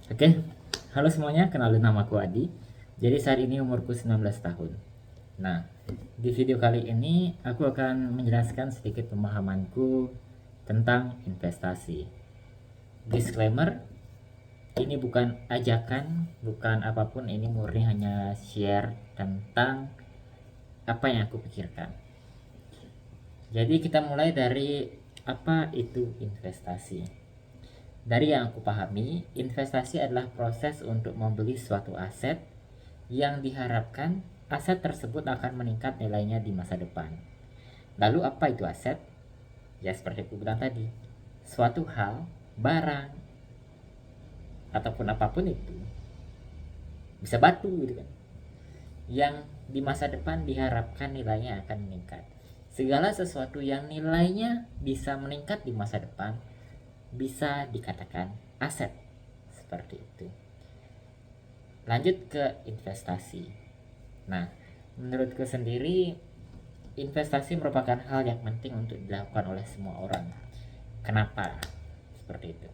Oke, halo semuanya, kenalin nama aku Adi. Jadi saat ini umurku 19 tahun. Nah, di video kali ini aku akan menjelaskan sedikit pemahamanku tentang investasi. Disclaimer, ini bukan ajakan, bukan apapun, ini murni hanya share tentang apa yang aku pikirkan. Jadi kita mulai dari apa itu investasi. Dari yang aku pahami, investasi adalah proses untuk membeli suatu aset yang diharapkan aset tersebut akan meningkat nilainya di masa depan. Lalu apa itu aset? Ya seperti aku bilang tadi, suatu hal, barang, ataupun apapun itu, bisa batu gitu kan, yang di masa depan diharapkan nilainya akan meningkat. Segala sesuatu yang nilainya bisa meningkat di masa depan bisa dikatakan aset. Seperti itu. Lanjut ke investasi. Nah, menurutku sendiri investasi merupakan hal yang penting untuk dilakukan oleh semua orang. Kenapa? Seperti itu.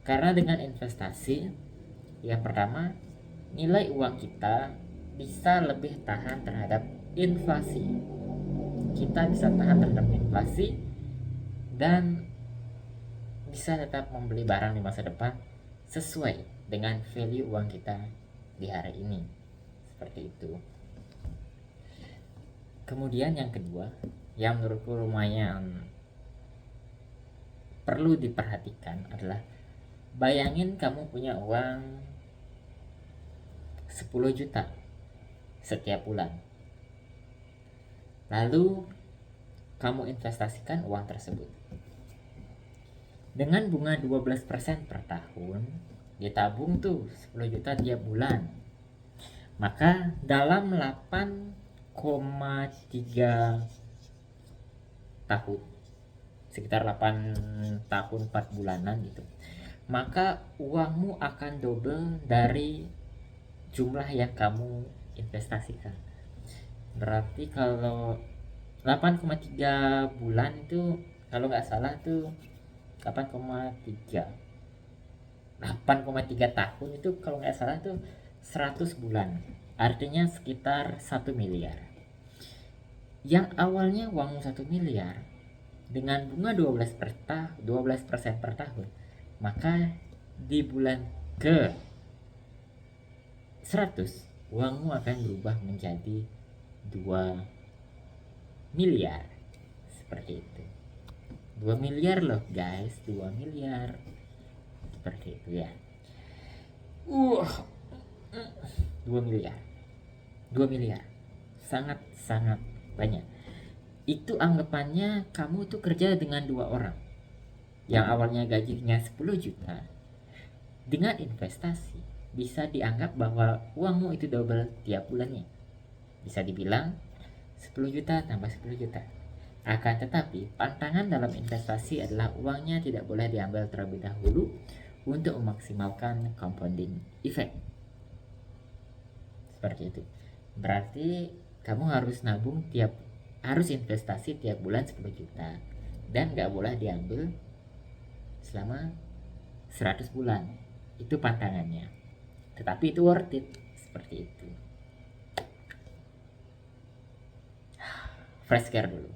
Karena dengan investasi, yang pertama, nilai uang kita bisa lebih tahan terhadap inflasi. Kita bisa tahan terhadap inflasi dan bisa tetap membeli barang di masa depan sesuai dengan value uang kita di hari ini. Seperti itu. Kemudian yang kedua, yang menurutku lumayan perlu diperhatikan adalah bayangin kamu punya uang 10 juta setiap bulan. Lalu kamu investasikan uang tersebut. Dengan bunga 12% per tahun, ditabung tuh 10 juta tiap bulan. Maka dalam 8,3 tahun, sekitar 8 tahun 4 bulanan gitu, maka uangmu akan double dari jumlah yang kamu investasikan. Berarti kalau 8,3 bulan itu, kalau nggak salah tuh 8,3 8,3 tahun itu, kalau nggak salah tuh 100 bulan, artinya sekitar 1 miliar. Yang awalnya uangmu 1 miliar dengan bunga 12% per tahun, maka di bulan ke 100 uangmu akan berubah menjadi 2 miliar. Seperti itu. 2 miliar loh guys, 2 miliar. Seperti itu ya. 2 miliar. 2 miliar. Sangat-sangat banyak. Itu anggapannya kamu tuh kerja dengan 2 orang. Yang awalnya gajinya 10 juta. Dengan investasi bisa dianggap bahwa uangmu itu double tiap bulannya. Bisa dibilang 10 juta tambah 10 juta. Akan tetapi, pantangan dalam investasi adalah uangnya tidak boleh diambil terlebih dahulu untuk memaksimalkan compounding effect. Seperti itu. Berarti kamu harus harus investasi tiap bulan 10 juta dan gak boleh diambil selama 100 bulan. Itu pantangannya. Tetapi itu worth it. Seperti itu. Fresh care dulu.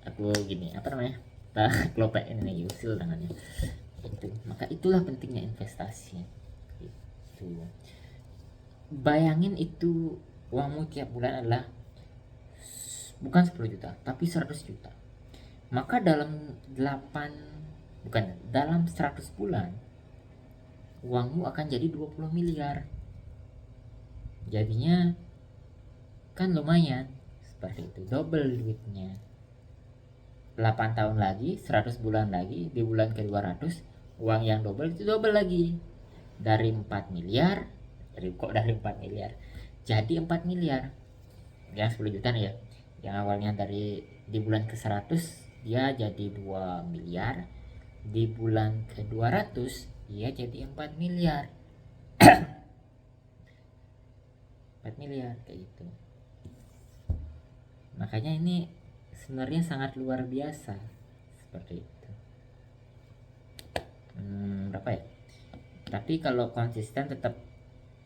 aku gini, apa namanya, kelopek ini usil tangannya itu. Maka itulah pentingnya investasi itu. Bayangin itu uangmu tiap bulan adalah bukan 10 juta tapi 100 juta. Maka dalam 100 bulan uangmu akan jadi 20 miliar. Jadinya kan lumayan. Seperti itu, double duitnya. 8 tahun lagi, 100 bulan lagi, di bulan ke 200 uang yang double itu double lagi. Dari 4 miliar, dari 4 miliar jadi 4 miliar. Yang 10 juta nih ya. Yang awalnya di bulan ke 100 dia jadi 2 miliar. Di bulan ke 200 dia jadi 4 miliar. 4 miliar kayak gitu. Makanya ini sebenarnya sangat luar biasa. Seperti itu. berapa ya, tapi kalau konsisten tetap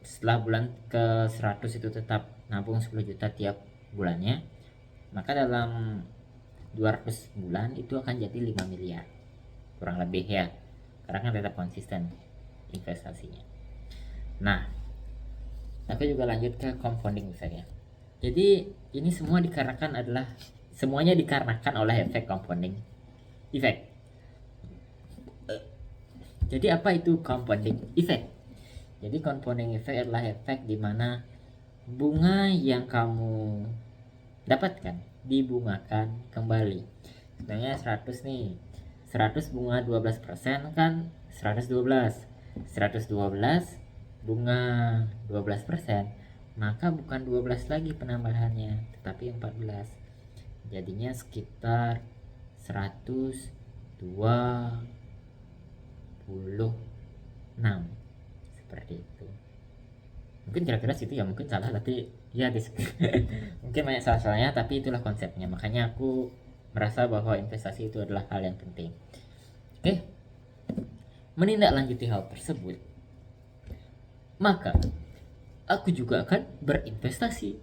setelah bulan ke 100 itu tetap nabung 10 juta tiap bulannya, maka dalam 200 bulan itu akan jadi 5 miliar kurang lebih ya, karena kan tetap konsisten investasinya. Nah, aku juga lanjut ke compounding misalnya. Jadi ini semuanya dikarenakan oleh efek compounding effect. Jadi apa itu compounding effect? Jadi compounding effect adalah efek di mana bunga yang kamu dapatkan dibungakan kembali. Sebenarnya 100 nih, 100 bunga 12% kan 112. 112 bunga 12%, maka bukan 12 lagi penambahannya tetapi 14. Jadinya sekitar 126 seperti itu. Mungkin kira-kira situ ya, mungkin salah tapi ya mungkin banyak salah-salahnya, tapi itulah konsepnya. Makanya aku merasa bahwa investasi itu adalah hal yang penting. Oke, menindaklanjuti hal tersebut, maka aku juga akan berinvestasi.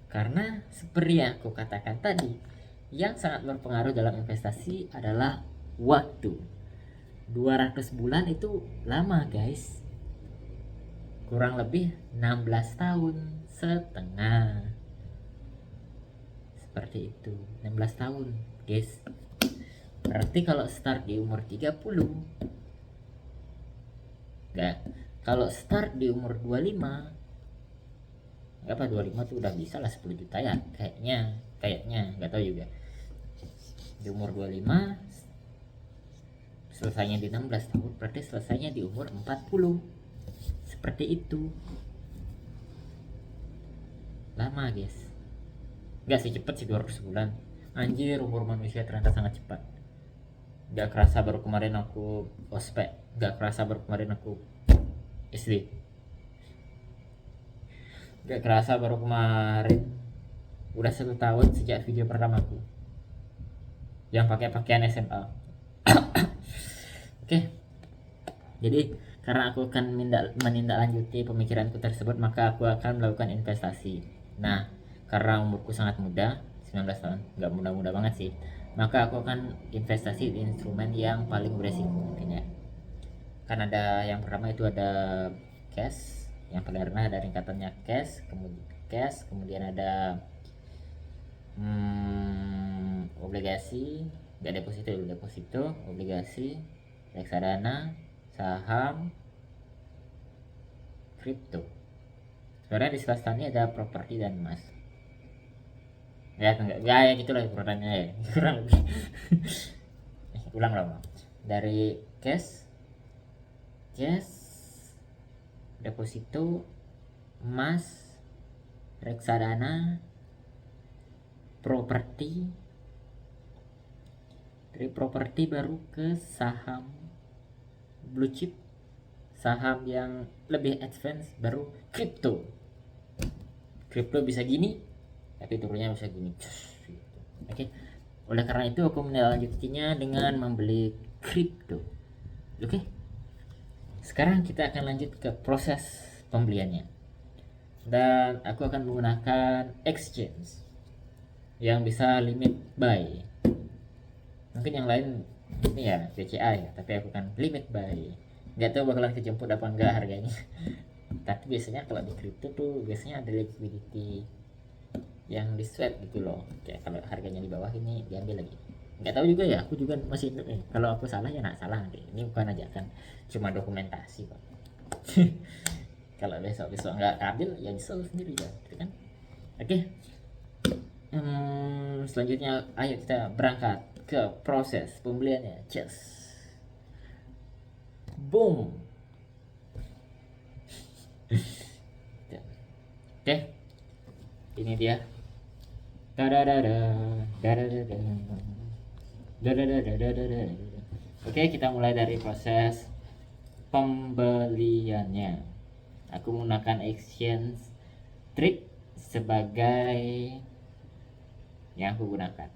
Karena seperti yang aku katakan tadi, yang sangat berpengaruh dalam investasi adalah waktu. 200 bulan itu lama guys, kurang lebih 16 tahun setengah, seperti itu. 16 tahun guys, berarti kalau start di umur 30, enggak, kalau start di umur 25, enggak apa 25 tuh udah bisa lah 10 juta ya kayaknya nggak tahu juga. Di umur 25 selesainya di 16 tahun, berarti selesainya di umur 40, seperti itu. Lama guys, nggak sih cepet sih 200 bulan. Anjir, umur manusia ternyata sangat cepat. Nggak kerasa baru kemarin aku ospek, nggak kerasa baru kemarin aku SD, nggak kerasa baru kemarin udah 1 tahun sejak video pertamaku yang pakai pakaian SMA. Oke, jadi karena aku akan menindaklanjuti pemikiranku tersebut, maka aku akan melakukan investasi. Nah, karena umurku sangat muda, 19 tahun, nggak muda-muda banget sih, maka aku akan investasi di instrumen yang paling beresiko mungkin ya. Kan ada yang pertama itu ada cash, yang paling rendah ada tingkatannya kemudian ada obligasi, nggak deposito, obligasi, reksadana, saham, kripto. Sebenarnya di swasta ini ada properti dan emas. Ya enggak, ya gitulah urutannya ya. Kurang lebih. Ulang dong. Dari cash, deposito, emas, reksadana, properti. Dari properti baru ke saham blue chip, saham yang lebih advance, baru kripto. Kripto bisa gini tapi turunnya bisa gini. Oke, oleh karena itu aku menindaklanjutinya dengan membeli kripto. Oke, sekarang kita akan lanjut ke proses pembeliannya, dan aku akan menggunakan exchange yang bisa limit buy. Mungkin yang lain ini ya BCA ya, tapi aku kan limit buy. Nggak tahu bakalan kejemput apa enggak harganya. Tapi biasanya kalau di kripto tuh biasanya ada liquidity yang di swap gitu loh, kayak kalau harganya di bawah ini diambil lagi. Nggak tahu juga ya, aku juga masih kalau aku salah ya nak salah nanti. Ini bukan ajakan, cuma dokumentasi kok. Kalau besok nggak ambil ya nyesel sendiri ya, gitu kan. Oke. Selanjutnya ayo kita berangkat ke proses pembeliannya. Cheers. Boom. Oke, ini dia. Oke, kita mulai dari proses pembeliannya. Aku menggunakan exchange trade sebagai yang aku gunakan.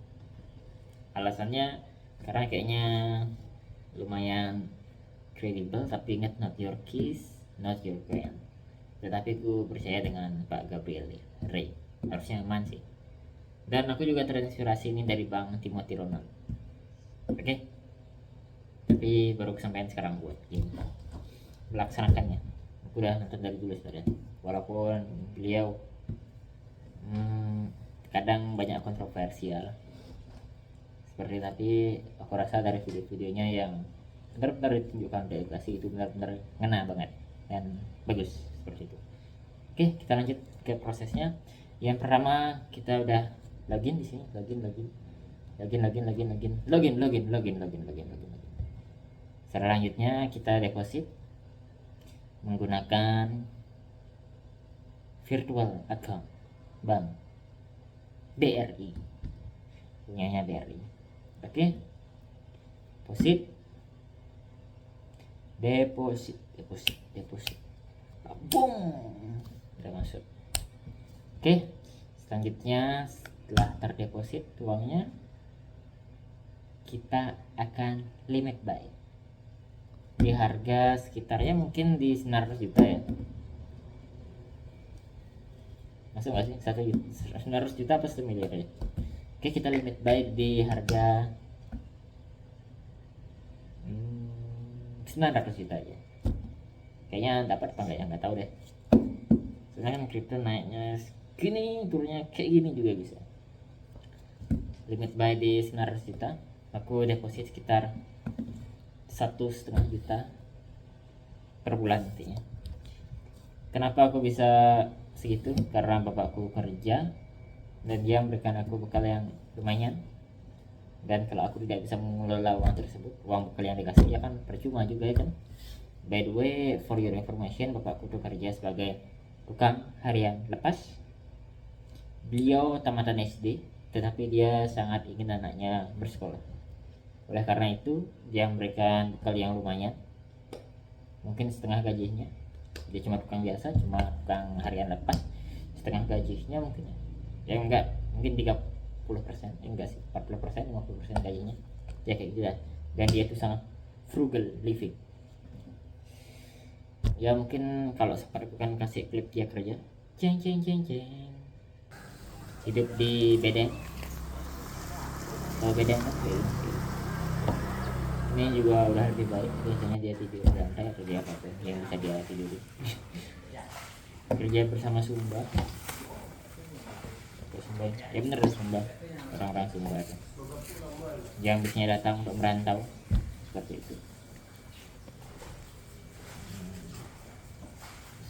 Alasannya karena kayaknya lumayan kredibel, tapi ingat, not your keys, not your queen. Tetapi ku percaya dengan Pak Gabriel Ray, harusnya aman sih. Dan aku juga terinspirasi ini dari Bang Timothy Ronald. Oke, tapi baru kesampaian sekarang buat ini melaksanakannya. Aku udah nonton dari dulu sebenarnya, walaupun beliau kadang banyak kontroversial seperti, tapi aku rasa dari video-videonya yang benar-benar ditunjukkan dedikasi itu benar-benar ngena banget dan bagus seperti itu. Oke, kita lanjut ke prosesnya. Yang pertama kita udah login di sini, login. Selanjutnya kita deposit menggunakan virtual account bank BRI, punyanya BRI. Oke, deposit, boom, udah masuk. Oke, selanjutnya setelah terdeposit uangnya, kita akan limit buy di harga sekitarnya mungkin di 900 juta ya. Masuk gak sih? 900 juta apa 1 miliar ya? Oke, kita limit buy di harga 900 juta aja. Kayaknya dapat apa enggak ya, nggak tahu deh. Soalnya kan kripto naiknya gini, turunnya kayak gini juga bisa. Limit buy di 900 juta. Aku deposit sekitar 1,5 juta per bulan intinya. Kenapa aku bisa segitu? Karena bapakku kerja dan dia memberikan aku bekal yang lumayan. Dan kalau aku tidak bisa mengelola uang tersebut, uang bekal yang dikasih ya kan percuma juga ya kan. By the way, for your information, bapakku tuh kerja sebagai tukang harian lepas. Beliau tamatan SD, tetapi dia sangat ingin anaknya bersekolah. Oleh karena itu, dia memberikan bekal yang lumayan, mungkin setengah gajinya. Dia cuma tukang biasa, cuma tukang harian lepas, setengah gajinya mungkin ya enggak, mungkin 30%, enggak sih, 40%, 50% gajinya ya kayak gitu lah. Dan dia tuh sangat frugal living ya. Mungkin kalau sempat aku kan kasih klip dia kerja, ceng hidup di bedeng. Kalau bedeng kan ini juga udah lebih baik, biasanya dia tidur di lantai atau dia apa tuh yang bisa dia tidur. Kerja bersama Sumba ya, bener Sumba, orang-orang Sumba tuh yang biasanya datang untuk merantau seperti itu.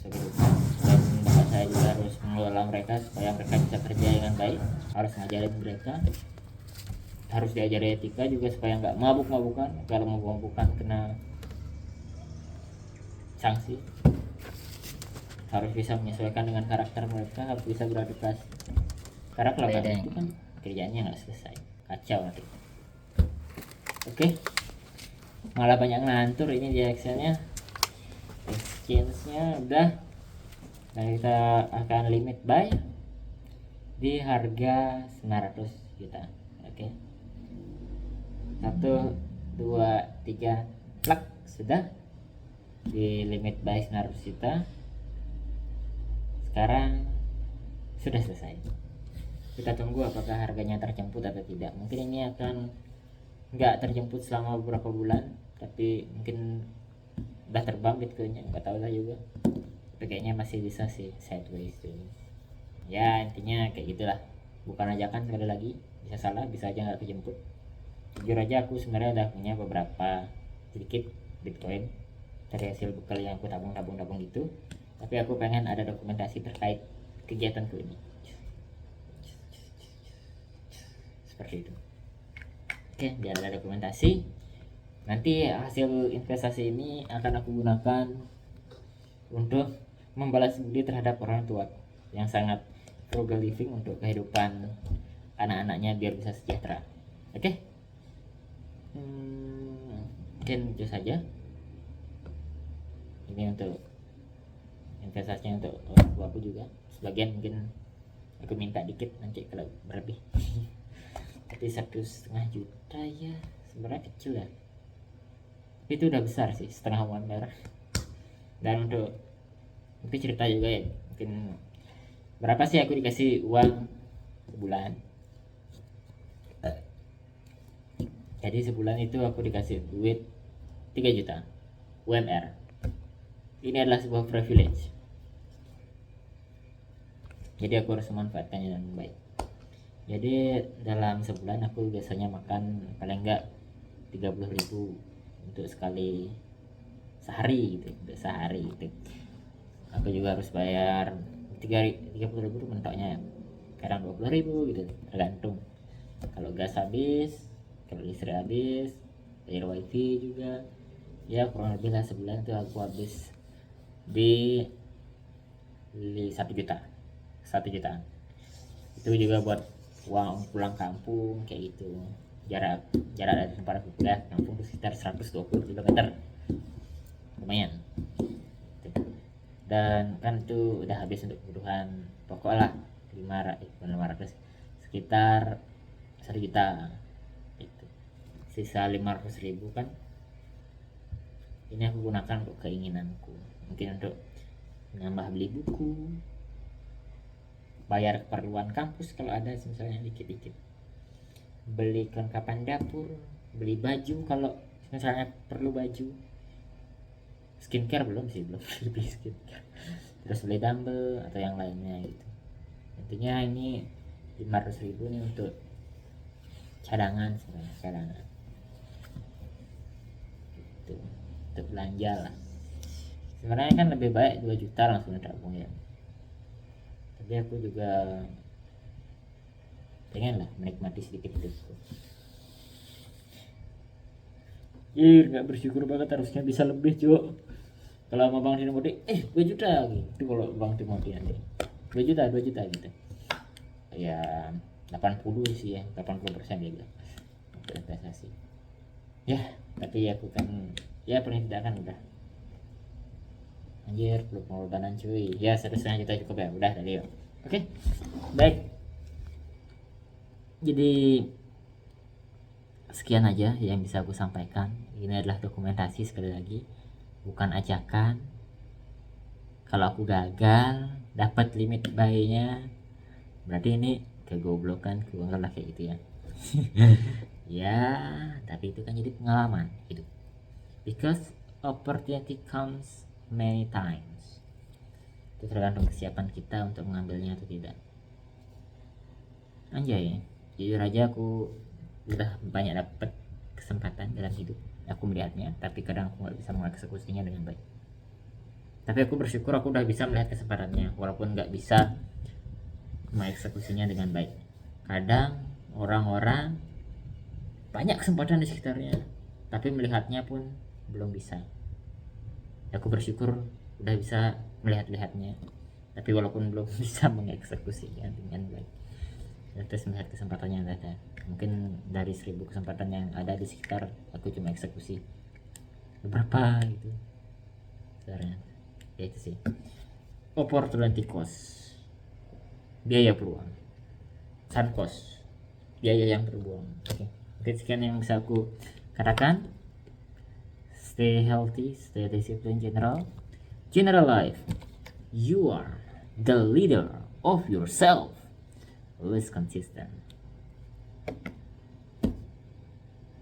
Dan bapak saya juga harus mengelola mereka supaya mereka bisa kerja dengan baik, harus ngajarin mereka, harus diajari etika juga supaya nggak mabuk-mabukan. Kalau mabuk-mabukan kena sanksi. Harus bisa menyesuaikan dengan karakter mereka, harus bisa beradaptasi. Karena kalau nggak itu kan kerjaannya nggak selesai, kacau nanti. Oke, malah banyak ngantur ini di Excelnya. Exchange-nya udah, dan kita akan limit buy di harga 900 juta. Oke, 1, 2, 3 plak, sudah di limit buy 900 juta. Sekarang sudah selesai. Kita tunggu apakah harganya terjemput atau tidak. Mungkin ini akan nggak terjemput selama beberapa bulan, tapi mungkin udah terbang Bitcoinnya, nggak tahu lah juga. Tapi kayaknya masih bisa sih sideways dulu. Ya intinya kayak gitulah. Bukan ajakan, sekali lagi bisa salah, bisa aja nggak kejemput. Jujur aja aku sebenarnya udah punya beberapa sedikit Bitcoin dari hasil bekal yang aku tabung gitu. Tapi aku pengen ada dokumentasi terkait kegiatanku ini. Seperti itu. Oke, biar ada dokumentasi. Nanti hasil investasi ini akan aku gunakan untuk membalas budi terhadap orang tua yang sangat frugal living untuk kehidupan anak-anaknya biar bisa sejahtera. Oke? Mungkin itu saja. Ini untuk investasinya untuk orang tua aku juga. Sebagian mungkin aku minta dikit nanti kalau berlebih. Tapi 1,5 juta ya sebenarnya kecil ya. itu udah besar sih, setengah UMR. Dan untuk mungkin cerita juga ya, mungkin berapa sih aku dikasih uang sebulan. Jadi sebulan itu aku dikasih duit 3 juta UMR. Ini adalah sebuah privilege, jadi aku harus memanfaatkannya dengan baik. Jadi dalam sebulan aku biasanya makan paling enggak 30.000 untuk sekali sehari gitu, untuk sehari gitu. Aku juga harus bayar 30.000 mentoknya, kadang 20.000 gitu, tergantung. Kalau gas habis, kalau listrik habis, bayar wifi juga, ya kurang lebih lah sebulan itu aku habis di 1 jutaan. Itu juga buat uang pulang kampung kayak gitu. Jarak jarak dari tempat aku kuliah kampung itu sekitar 120 km, lumayan. Dan kan itu udah habis untuk kebutuhan pokok lah, 500, sekitar 1 juta itu. Sisa 500.000 kan ini aku gunakan untuk keinginanku, mungkin untuk menambah beli buku, bayar keperluan kampus kalau ada misalnya dikit-dikit, beli kelengkapan dapur, beli baju kalau misalnya perlu baju, skincare belum beli skincare, terus beli dumbbell atau yang lainnya gitu. Intinya ini 500.000 nih untuk cadangan sebenarnya, cadangan gitu, untuk belanja lah. Sebenarnya kan lebih baik 2 juta langsung tabung ya, tapi aku juga pengen lah menikmati sedikit hidupku. Nggak bersyukur banget, harusnya bisa lebih cuy. Kalau sama Bang Timothy 2 juta gitu, kalau Bang Timothy nanti 2 juta gitu ya, 80 sih ya, 80% dia bilang untuk investasi ya. Tapi aku kan ya paling tidak kan udah anjir belum pengorbanan cuy ya, 1,5 juta cukup ya udah tadi ya. Oke, baik, jadi sekian aja yang bisa aku sampaikan. Ini adalah dokumentasi, sekali lagi bukan ajakan. Kalau aku gagal dapat limit bayinya, berarti ini kegoblokan ku, lah kayak gitu ya. Ya tapi itu kan jadi pengalaman hidup, because opportunity comes many times. Itu tergantung kesiapan kita untuk mengambilnya atau tidak. Anjay, jujur aja aku udah banyak dapat kesempatan dalam hidup, aku melihatnya, tapi kadang aku nggak bisa mengeksekusinya dengan baik. Tapi aku bersyukur aku udah bisa melihat kesempatannya, walaupun nggak bisa mengeksekusinya dengan baik. Kadang orang-orang banyak kesempatan di sekitarnya, tapi melihatnya pun belum bisa. Aku bersyukur udah bisa melihatnya, tapi walaupun belum bisa mengeksekusinya dengan baik. Terus melihat kesempatan yang ada, mungkin dari 1000 kesempatan yang ada di sekitar, aku cuma eksekusi beberapa gitu sebenarnya. Ya itu sih, opportunity cost, biaya peluang, sunk cost, biaya yang terbuang. Oke, sekian yang bisa aku katakan. Stay healthy, stay disciplined, general life. You are the leader of yourself. Always consistent.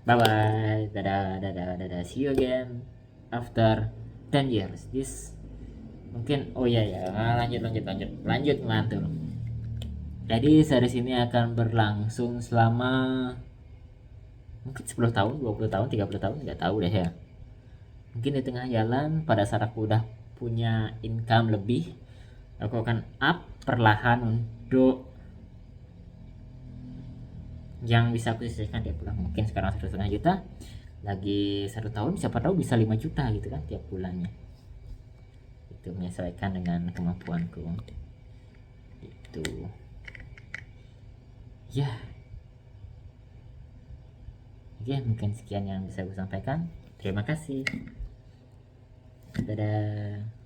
Bye bye. Dadah. See you again after 10 years. This mungkin lanjut ngelantur. Jadi series ini akan berlangsung selama mungkin 10 tahun, 20 tahun, 30 tahun, nggak tahu deh ya. Mungkin di tengah jalan pada saat aku udah punya income lebih, aku akan up perlahan untuk yang bisa aku sisihkan tiap bulan. Mungkin sekarang 1,5 juta, lagi 1 tahun siapa tahu bisa 5 juta gitu kan tiap bulannya. Itu menyesuaikan dengan kemampuanku itu ya. Oke, mungkin sekian yang bisa aku sampaikan. Terima kasih. Dadah.